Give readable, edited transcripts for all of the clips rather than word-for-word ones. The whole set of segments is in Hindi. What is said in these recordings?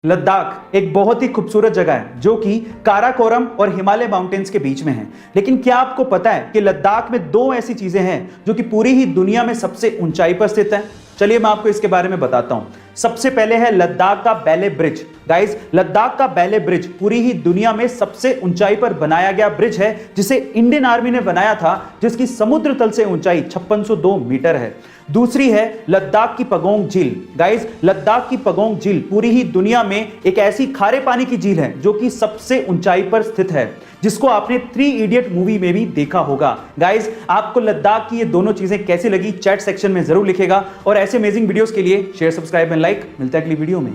लद्दाख एक बहुत ही खूबसूरत जगह है जो कि काराकोरम और हिमालय माउंटेन्स के बीच में है। लेकिन क्या आपको पता है कि लद्दाख में दो ऐसी चीजें हैं जो कि पूरी ही दुनिया में सबसे ऊंचाई पर स्थित है। चलिए मैं आपको इसके बारे में बताता हूं। सबसे पहले है लद्दाख का बैले ब्रिज। गाइस, लद्दाख का बैले ब्रिज पूरी ही दुनिया में सबसे ऊंचाई पर बनाया गया ब्रिज है जिसे इंडियन आर्मी ने बनाया था, जिसकी समुद्र तल से ऊंचाई 5602 मीटर है। दूसरी है लद्दाख की पगोंग झील। गाइस, लद्दाख की पगोंग झील पूरी ही दुनिया में एक ऐसी खारे पानी की झील है जो कि सबसे ऊंचाई पर स्थित है, जिसको आपने 3 इडियट मूवी में भी देखा होगा। गाइस, आपको लद्दाख की ये दोनों चीजें कैसी लगी चैट सेक्शन में जरूर लिखेगा और ऐसे अमेजिंग वीडियोस के लिए शेयर, सब्सक्राइब एंड लाइक। मिलता है अगली वीडियो में।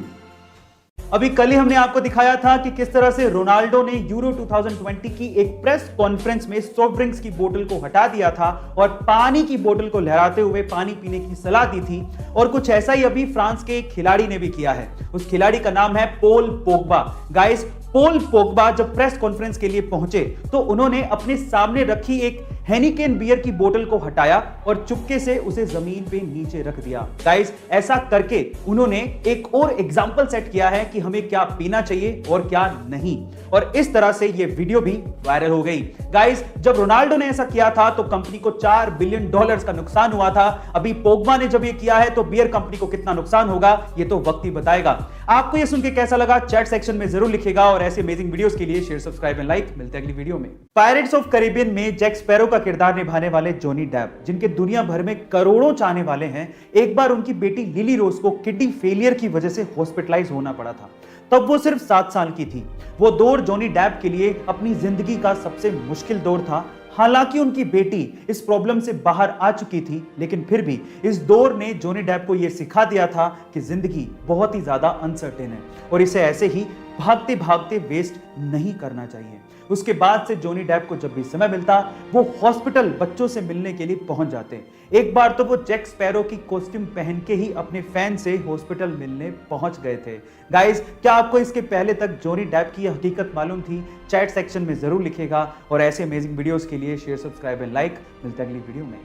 अभी कल ही हमने आपको दिखाया था कि किस तरह से रोनाल्डो ने यूरो 2020 की एक प्रेस कॉन्फ्रेंस में सॉफ्ट ड्रिंक्स की बोतल को हटा दिया था और पानी की बोतल को लहराते हुए पानी पीने की सलाह दी थी। और कुछ ऐसा ही अभी फ्रांस के एक खिलाड़ी ने भी किया है। उस खिलाड़ी का नाम है Paul Pogba. Guys, Paul Pogba जब प्रेस कॉन्फ्रेंस के लिए पहुंचे तो उन्होंने अपने सामने रखी एक हेनिकेन बियर की बोतल को हटाया और चुपके से उसे जमीन पे नीचे रख दिया। गाइस, ऐसा करके उन्होंने एक और एग्जांपल सेट किया है कि हमें क्या पीना चाहिए और क्या नहीं। और इस तरह से ये वीडियो भी वायरल हो गई। गाइस, जब रोनाल्डो ने ऐसा किया था तो कंपनी को $4 बिलियन का नुकसान हुआ था। अभी पोग्बा ने जब ये किया है तो बियर कंपनी को कितना नुकसान होगा ये तो वक्त ही बताएगा। आपको ये सुन के कैसा लगा चैट सेक्शन में जरूर लिखेगा और ऐसे अमेजिंग वीडियोस के लिए शेयर, सब्सक्राइब एंड लाइक। मिलते हैं अगली वीडियो में। पायरेट्स ऑफ कैरिबियन में जैक स्पैरो का किरदार निभाने वाले जॉनी डेप, जिनके दुनिया भर में करोड़ों चाहने वाले हैं, एक बार उनकी बेटी लिली रोज को किडनी फेलियर की वजह से हॉस्पिटलाइज होना पड़ा था। तब वो सिर्फ 7 साल की थी। वो दौर जॉनी डेप के लिए अपनी जिंदगी का सबसे मुश्किल दौर था। हालांकि उनकी बेटी इस प्रॉब्लम से बाहर आ चुकी थी, लेकिन फिर भी इस दौर ने जॉनी डेप को यह सिखा दिया था कि जिंदगी बहुत ही ज्यादा अनसर्टेन है और इसे ऐसे ही भागते भागते वेस्ट नहीं करना चाहिए। उसके बाद से जॉनी डेप को जब भी समय मिलता वो हॉस्पिटल बच्चों से मिलने के लिए पहुंच जाते। एक बार तो वो जैक स्पैरो की कॉस्ट्यूम पहन के ही अपने फैन से हॉस्पिटल मिलने पहुंच गए थे। गाइस, क्या आपको इसके पहले तक जॉनी डेप की हकीकत मालूम थी? चैट सेक्शन में जरूर लिखेगा और ऐसे अमेजिंग वीडियोस के लिए शेयर, सब्सक्राइब एंड लाइक। मिलते हैं अगली वीडियो में।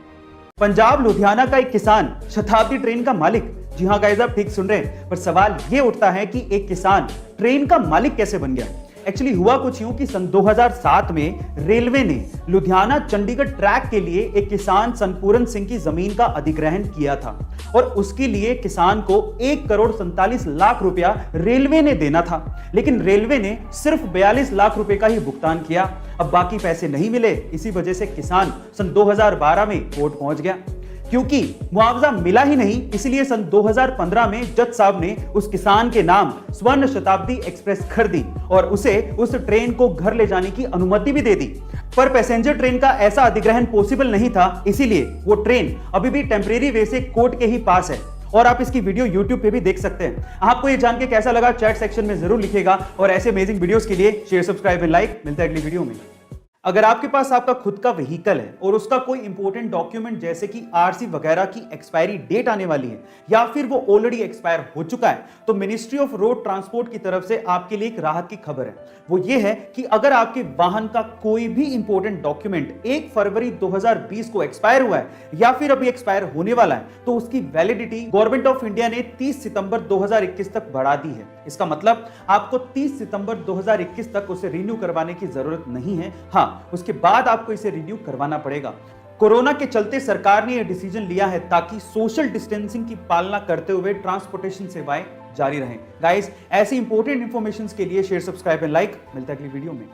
पंजाब लुधियाना का एक किसान शताब्दी ट्रेन का मालिक। जी हाँ गाइस, आप ठीक सुन रहे हैं, पर सवाल ये उठता है कि एक किसान ट्रेन का मालिक कैसे बन गया। एक्चुअली हुआ कुछ यूं कि सन 2007 में रेलवे ने लुधियाना चंडीगढ़ ट्रैक के लिए एक किसान सनपूरन सिंह की जमीन का अधिग्रहण किया था और उसके लिए किसान को 1,47,00,000 रुपया रेलवे ने देना था। लेकिन रेलवे ने सिर्फ 42 लाख रुपए का ही भुगतान किया। अब बाकी पैसे नहीं मिले। इसी वजह से किसान सन 2012 में कोर्ट पहुंच गया। क्योंकि मुआवजा मिला ही नहीं, इसलिए सन 2015 में जज साहब ने उस किसान के नाम स्वर्ण शताब्दी एक्सप्रेस खरीदी और उसे उस ट्रेन को घर ले जाने की अनुमति भी दे दी। पर पैसेंजर ट्रेन का ऐसा अधिग्रहण पॉसिबल नहीं था, इसीलिए वो ट्रेन अभी भी टेम्परेरी वे से कोर्ट के ही पास है और आप इसकी वीडियो YouTube पे भी देख सकते हैं। आपको ये जान के कैसा लगा चैट सेक्शन में जरूर लिखेगा और ऐसे अमेजिंग वीडियोस के लिए शेयर, सब्सक्राइब एंड लाइक। मिलते हैं अगली वीडियो में। अगर आपके पास आपका खुद का व्हीकल है और उसका कोई इंपॉर्टेंट डॉक्यूमेंट जैसे कि आरसी वगैरह की एक्सपायरी डेट आने वाली है या फिर वो ऑलरेडी एक्सपायर हो चुका है, तो मिनिस्ट्री ऑफ रोड ट्रांसपोर्ट की तरफ से आपके लिए एक राहत की खबर है। वो ये है कि अगर आपके वाहन का कोई भी इंपॉर्टेंट डॉक्यूमेंट 1 फरवरी 2020 को एक्सपायर हुआ है या फिर अभी एक्सपायर होने वाला है, तो उसकी वैलिडिटी गवर्नमेंट ऑफ इंडिया ने 30 सितंबर 2021 तक बढ़ा दी है। इसका मतलब आपको 30 सितंबर 2021 तक उसे रिन्यू करवाने की जरूरत नहीं है। हाँ, उसके बाद आपको इसे रिन्यू करवाना पड़ेगा। कोरोना के चलते सरकार ने यह डिसीजन लिया है ताकि सोशल डिस्टेंसिंग की पालना करते हुए ट्रांसपोर्टेशन सेवाएं जारी रहें। गाइस, ऐसी इंपॉर्टेंट इंफॉर्मेशन के लिए शेयर, सब्सक्राइब एंड लाइक। मिलता है अगली वीडियो में।